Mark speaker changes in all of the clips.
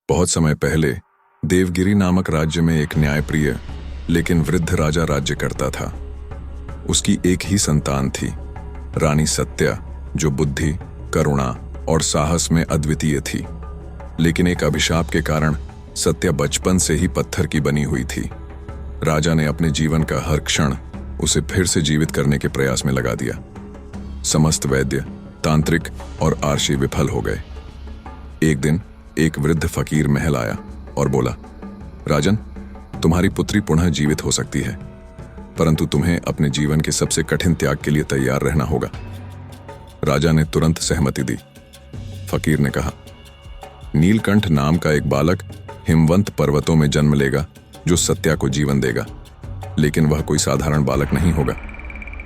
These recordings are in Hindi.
Speaker 1: बहुत समय पहले देवगिरी नामक राज्य में एक न्यायप्रिय लेकिन वृद्ध राजा राज्य करता था। उसकी एक ही संतान थी, रानी सत्या, जो बुद्धि, करुणा और साहस में अद्वितीय थी। लेकिन एक अभिशाप के कारण सत्या बचपन से ही पत्थर की बनी हुई थी। राजा ने अपने जीवन का हर क्षण उसे फिर से जीवित करने के प्रयास में लगा दिया। समस्त वैद्य, तांत्रिक और आर्षी विफल हो गए। एक दिन एक वृद्ध फकीर महल आया और बोला, राजन, तुम्हारी पुत्री पुनः जीवित हो सकती है, परंतु तुम्हें अपने जीवन के सबसे कठिन त्याग के लिए तैयार रहना होगा। राजा ने तुरंत सहमति दी। फकीर ने कहा, नीलकंठ नाम का एक बालक हिमवंत पर्वतों में जन्म लेगा जो सत्या को जीवन देगा, लेकिन वह कोई साधारण बालक नहीं होगा।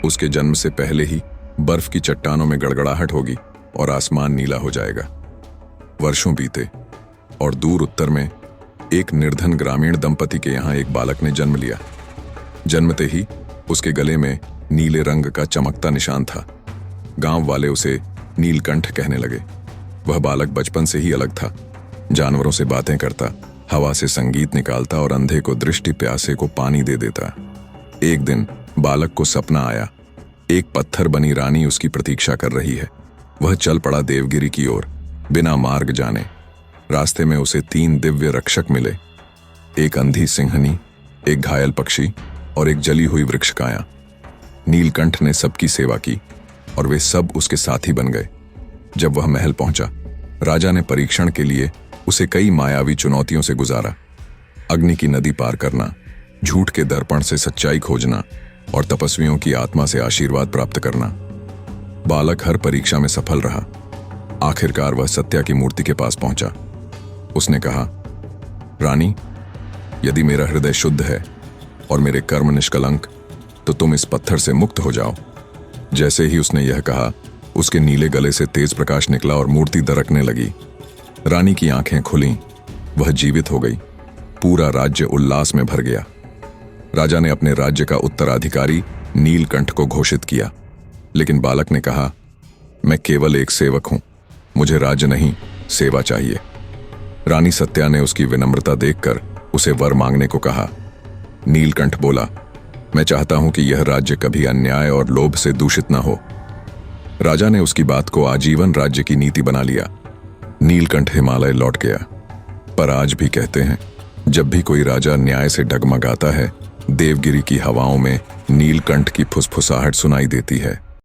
Speaker 1: उसके जन्म से पहले ही बर्फ की चट्टानों में गड़गड़ाहट होगी और आसमान नीला हो जाएगा। वर्षों बीते और दूर उत्तर में एक निर्धन ग्रामीण दंपति के यहाँ एक बालक ने जन्म लिया। जन्मते ही उसके गले में नीले रंग का चमकता निशान था। गांव वाले उसे नीलकंठ कहने लगे। वह बालक बचपन से ही अलग था। जानवरों से बातें करता, हवा से संगीत निकालता और अंधे को दृष्टि, प्यासे को पानी दे देता। एक दिन बालक को सपना आया, एक पत्थर बनी रानी उसकी प्रतीक्षा कर रही है। वह चल पड़ा देवगिरी की ओर, बिना मार्ग जाने। रास्ते में उसे 3 दिव्य रक्षक मिले, एक अंधी सिंहनी, एक घायल पक्षी और एक जली हुई वृक्षकाया। नीलकंठ ने सबकी सेवा की और वे सब उसके साथी बन गए। जब वह महल पहुंचा, राजा ने परीक्षण के लिए उसे कई मायावी चुनौतियों से गुजारा। अग्नि की नदी पार करना, झूठ के दर्पण से सच्चाई खोजना और तपस्वियों की आत्मा से आशीर्वाद प्राप्त करना। बालक हर परीक्षा में सफल रहा। आखिरकार वह सत्या की मूर्ति के पास पहुंचा। उसने कहा, रानी, यदि मेरा हृदय शुद्ध है और मेरे कर्म निष्कलंक, तो तुम इस पत्थर से मुक्त हो जाओ। जैसे ही उसने यह कहा, उसके नीले गले से तेज प्रकाश निकला और मूर्ति दरकने लगी। रानी की आंखें खुलीं, वह जीवित हो गई। पूरा राज्य उल्लास में भर गया। राजा ने अपने राज्य का उत्तराधिकारी नीलकंठ को घोषित किया, लेकिन बालक ने कहा, मैं केवल एक सेवक हूं, मुझे राज्य नहीं, सेवा चाहिए। रानी सत्या ने उसकी विनम्रता देखकर उसे वर मांगने को कहा। नीलकंठ बोला, मैं चाहता हूं कि यह राज्य कभी अन्याय और लोभ से दूषित न हो। राजा ने उसकी बात को आजीवन राज्य की नीति बना लिया। नीलकंठ हिमालय लौट गया। पर आज भी कहते हैं, जब भी कोई राजा न्याय से डगमगाता है, देवगिरी की हवाओं में नीलकंठ की फुसफुसाहट सुनाई देती है।